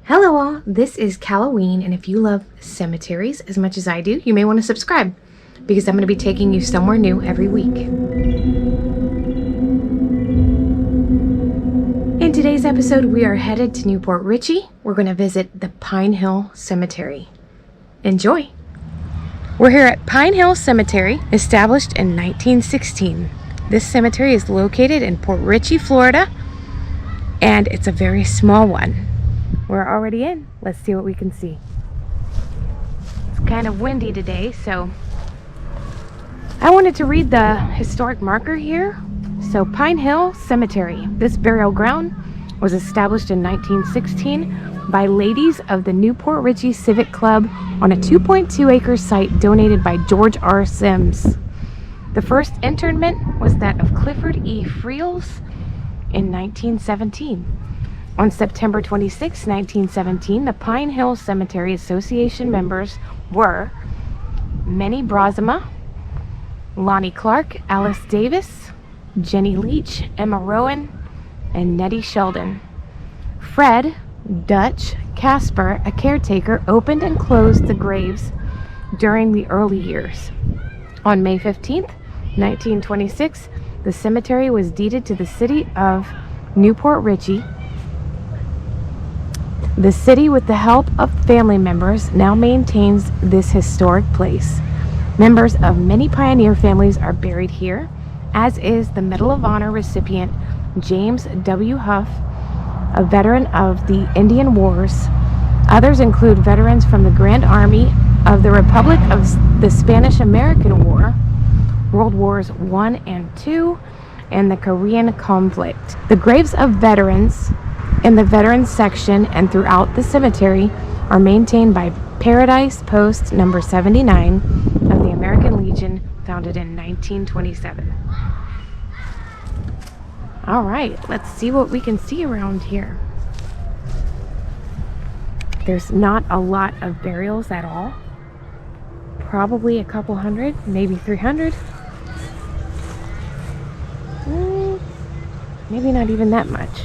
Hello all, this is Halloween, and if you love cemeteries as much as I do, you may want to subscribe because I'm going to be taking you somewhere new every week. In today's episode, we are headed to Port Richey. We're going to visit the Pine Hill Cemetery. Enjoy! We're here at Pine Hill Cemetery, established in 1916. This cemetery is located in Port Richey, Florida, and it's a very small one. We're already in. Let's see what we can see. It's kind of windy today, so I wanted to read the historic marker here. So Pine Hill Cemetery. This burial ground was established in 1916 by ladies of the Newport Richey Civic Club on a 2.2-acre site donated by George R. Sims. The first interment was that of Clifford E. Friels in 1917. On September 26, 1917, the Pine Hill Cemetery Association members were Minnie Brozema, Lonnie Clark, Alice Davis, Jenny Leach, Emma Rowan, and Nettie Sheldon. Fred Dutch Casper, a caretaker, opened and closed the graves during the early years. On May 15, 1926, the cemetery was deeded to the city of Newport Richey. The city, with the help of family members, now maintains this historic place. Members of many pioneer families are buried here, as is the Medal of Honor recipient James W. Huff, a veteran of the Indian Wars. Others include veterans from the Grand Army of the Republic of the Spanish-American War, World Wars I and II, and the Korean conflict. The graves of veterans in the Veterans section and throughout the cemetery are maintained by Paradise Post number 79 of the American Legion, founded in 1927. All right, let's see what we can see around here. There's not a lot of burials at all. Probably a couple hundred, maybe 300. Maybe not even that much,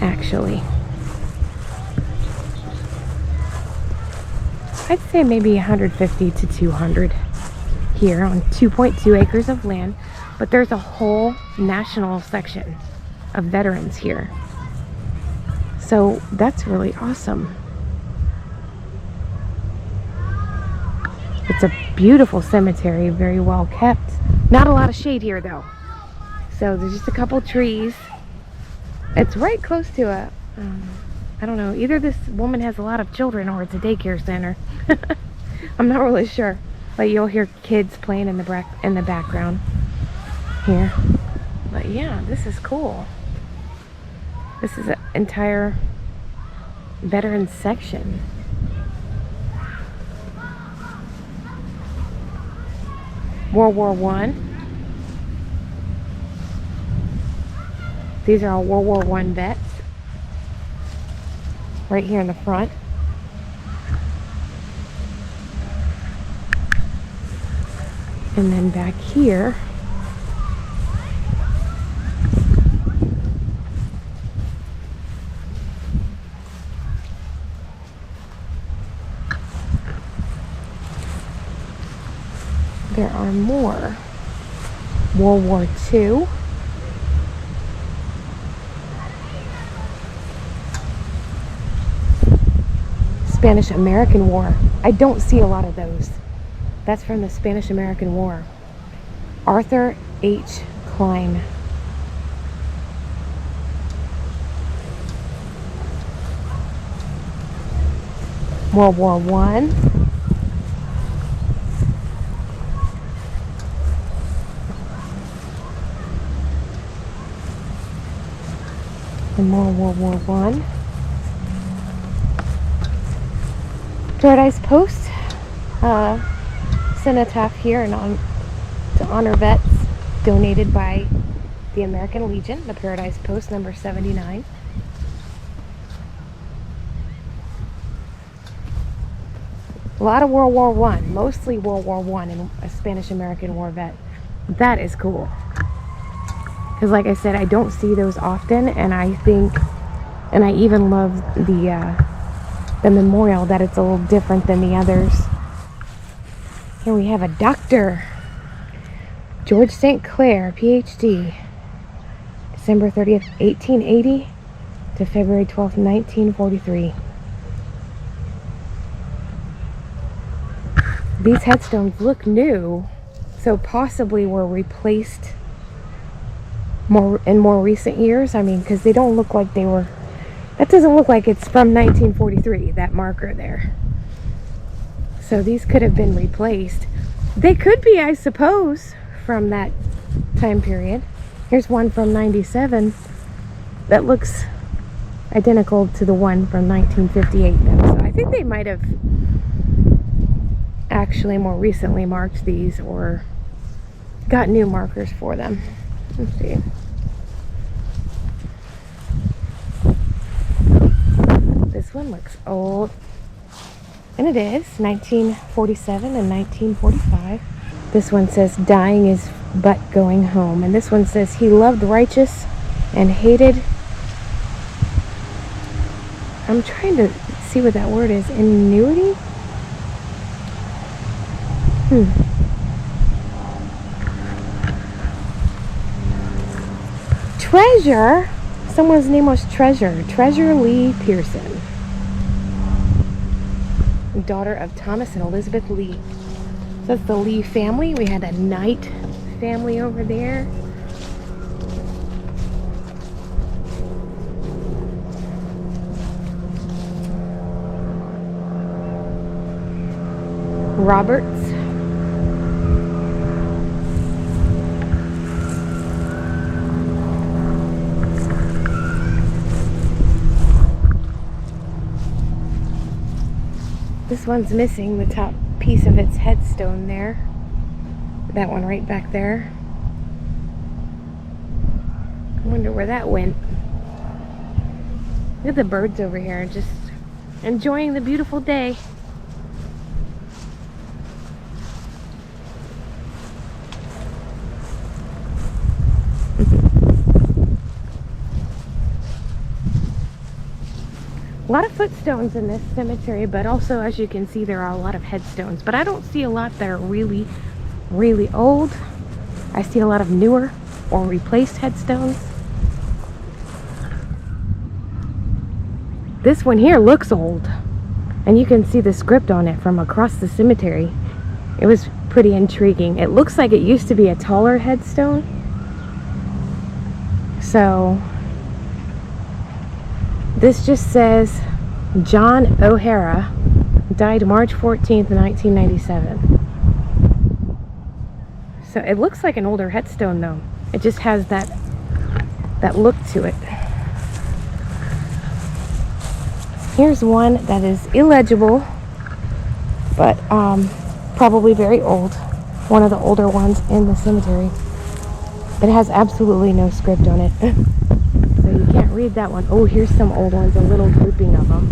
actually. I'd say maybe 150 to 200 here on 2.2 acres of land, but there's a whole national section of veterans here. So that's really awesome. It's a beautiful cemetery, very well kept. Not a lot of shade here though. So there's just a couple trees. It's right close to a, I don't know, either this woman has a lot of children or it's a daycare center. I'm not really sure, but you'll hear kids playing in the background here. But yeah, this is cool. This is an entire veterans section. World War I. These are all World War I vets. Right here in the front. And then back here, there are more World War II. Spanish-American War. I don't see a lot of those. That's from the Spanish-American War. Arthur H. Klein. World War I. And more World War I. Paradise Post cenotaph here to honor vets donated by the American Legion, the Paradise Post number 79. A lot of World War I, mostly World War I, and a Spanish-American War vet. That is cool. Because like I said, I don't see those often, and I think And I even love the memorial, that it's a little different than the others. Here we have a doctor, George St. Clair, PhD, December 30th, 1880 to February 12th, 1943. These headstones look new, so possibly were replaced in more recent years. I mean, because they don't look like they were. That doesn't look like it's from 1943, that marker there. So these could have been replaced. They could be, I suppose, from that time period. Here's one from 97 that looks identical to the one from 1958. So I think they might have actually more recently marked these or got new markers for them. Let's see. This one looks old. And it is 1947 and 1945. This one says dying is but going home. And this one says he loved righteous and hated. I'm trying to see what that word is. Ingenuity? Treasure. Someone's name was Treasure. Treasure Lee Pearson. Daughter of Thomas and Elizabeth Lee. So that's the Lee family. We had a Knight family over there. Roberts. This one's missing the top piece of its headstone there. That one right back there. I wonder where that went. Look at the birds over here, just enjoying the beautiful day. A lot of footstones in this cemetery, but also, as you can see, there are a lot of headstones. But I don't see a lot that are really, really old. I see a lot of newer or replaced headstones. This one here looks old, and you can see the script on it from across the cemetery. It was pretty intriguing. It looks like it used to be a taller headstone. So this just says John O'Hara, died March 14th, 1997. So it looks like an older headstone though. It just has that look to it. Here's one that is illegible, but probably very old. One of the older ones in the cemetery. It has absolutely no script on it. So you can't read that one. Oh, here's some old ones, a little grouping of them.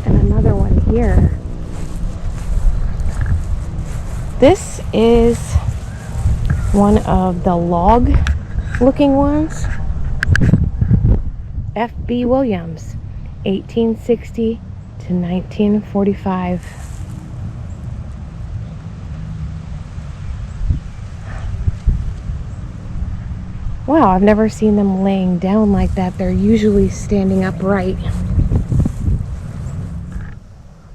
And another one here. This is one of the log looking ones. F.B. Williams, 1860 to 1945. Wow, I've never seen them laying down like that. They're usually standing upright.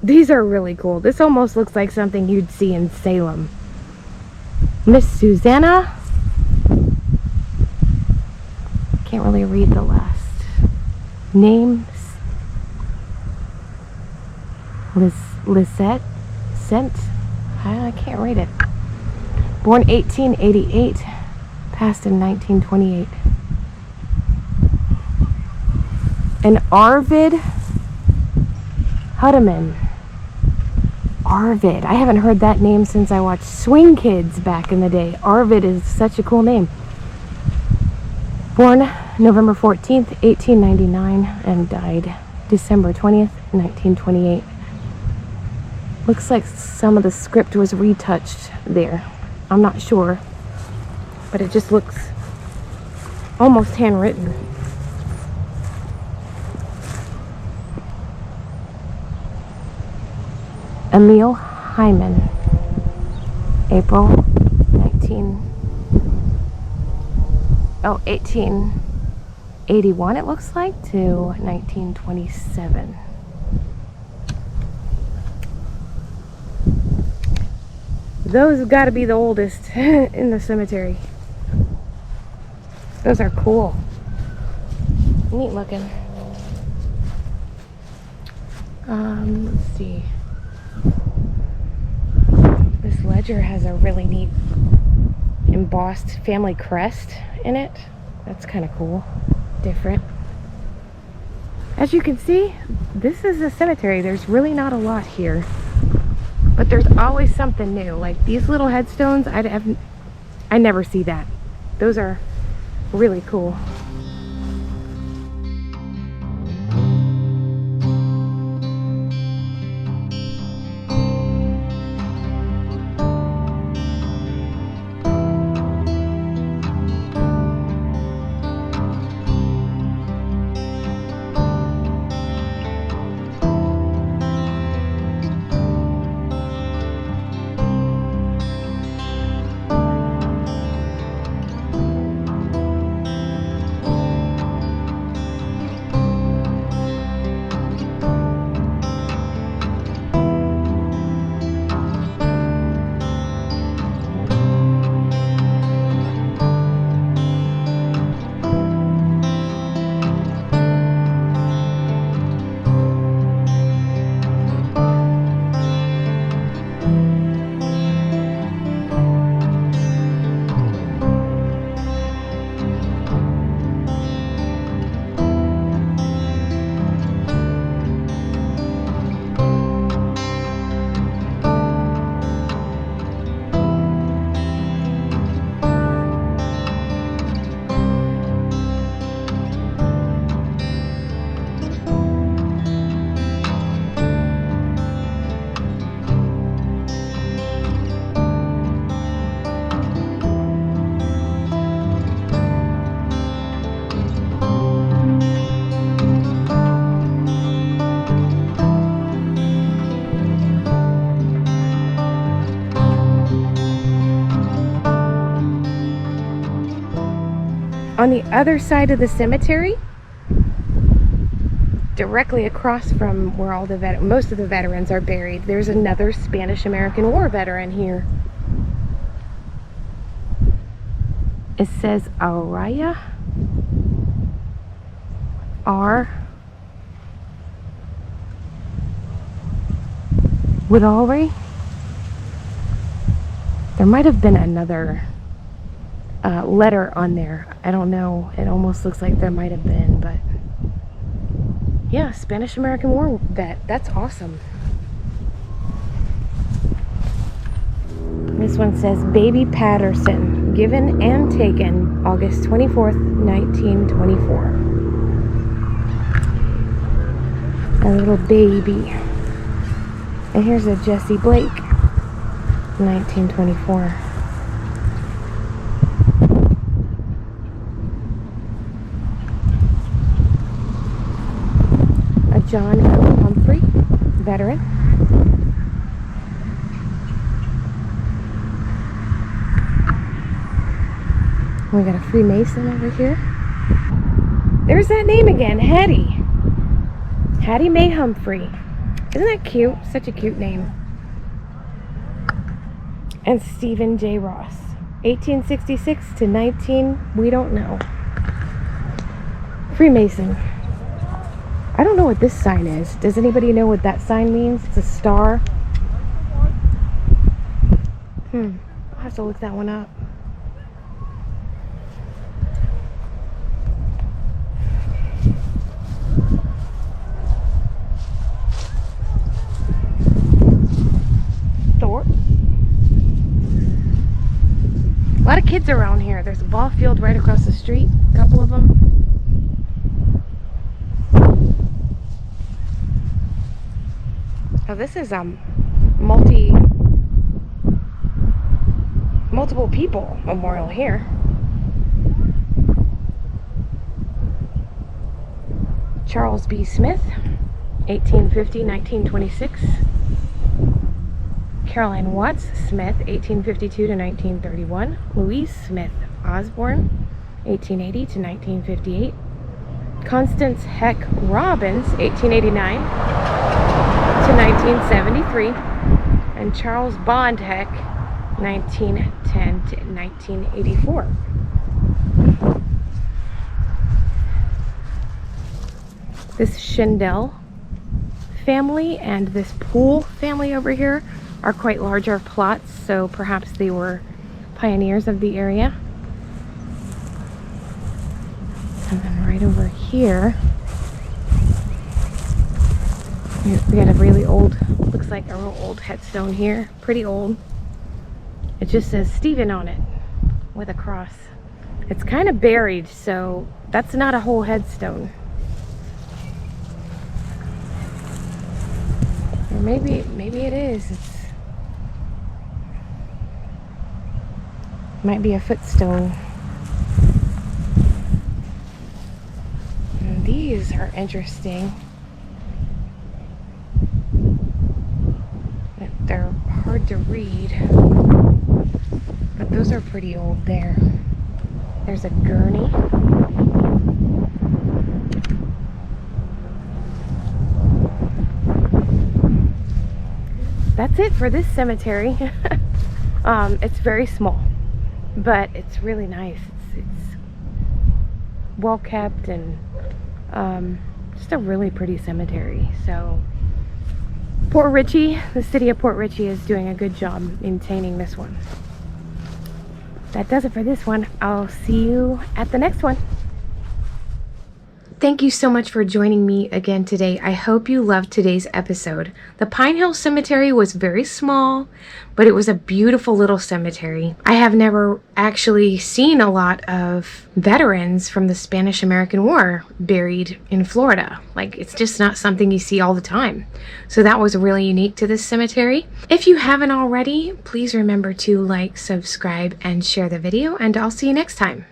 These are really cool. This almost looks like something you'd see in Salem. Miss Susanna. Can't really read the last names. Lisette? Sent? I can't read it. Born 1888. Passed in 1928. And Arvid Hudeman. Arvid. I haven't heard that name since I watched Swing Kids back in the day. Arvid is such a cool name. Born November 14th, 1899, and died December 20th, 1928. Looks like some of the script was retouched there. I'm not sure. But it just looks almost handwritten. Emil Hyman, April 1881 it looks like, to 1927. Those have got to be the oldest in the cemetery. Those are cool. Neat looking. Let's see. This ledger has a really neat embossed family crest in it. That's kind of cool. Different. As you can see, this is a cemetery. There's really not a lot here. But there's always something new. Like these little headstones, I never see that. Those are really cool. On the other side of the cemetery, directly across from where all the most of the veterans are buried, there's another Spanish-American War veteran here. It says Araya R. WWII. There might have been another letter on there. I don't know. It almost looks like there might have been, but yeah, Spanish-American War vet. That's awesome. This one says Baby Patterson, given and taken August 24th, 1924. A little baby. And here's a Jesse Blake, 1924. A John O. Humphrey, veteran. We got a Freemason over here. There's that name again, Hattie. Hattie Mae Humphrey. Isn't that cute? Such a cute name. And Stephen J. Ross. 1866 to 19, we don't know. Freemason. I don't know what this sign is. Does anybody know what that sign means? It's a star. I'll have to look that one up. A lot of kids around here. There's a ball field right across the street. A couple of them. Oh, this is multiple people memorial here. Charles B. Smith, 1850-1926. Caroline Watts Smith, 1852 to 1931. Louise Smith Osborne, 1880 to 1958. Constance Heck Robbins, 1889 to 1973. And Charles Bond Heck, 1910 to 1984. This Schindel family and this Poole family over here are quite larger plots, so perhaps they were pioneers of the area. And then right over here, we got a really old, looks like a real old headstone here, pretty old. It just says Stephen on it with a cross. It's kind of buried, so that's not a whole headstone. Or maybe it is. Might be a footstone. And these are interesting. They're hard to read, but those are pretty old there. There's a gurney. That's it for this cemetery. It's very small, but it's really nice. It's well kept and just a really pretty cemetery. So Port Richey, the city of Port Richey, is doing a good job maintaining this one. That does it for this one. I'll see you at the next one. Thank you so much for joining me again today. I hope you loved today's episode. The Pine Hill Cemetery was very small, but it was a beautiful little cemetery. I have never actually seen a lot of veterans from the Spanish-American War buried in Florida. Like, it's just not something you see all the time. So that was really unique to this cemetery. If you haven't already, please remember to like, subscribe, and share the video, and I'll see you next time.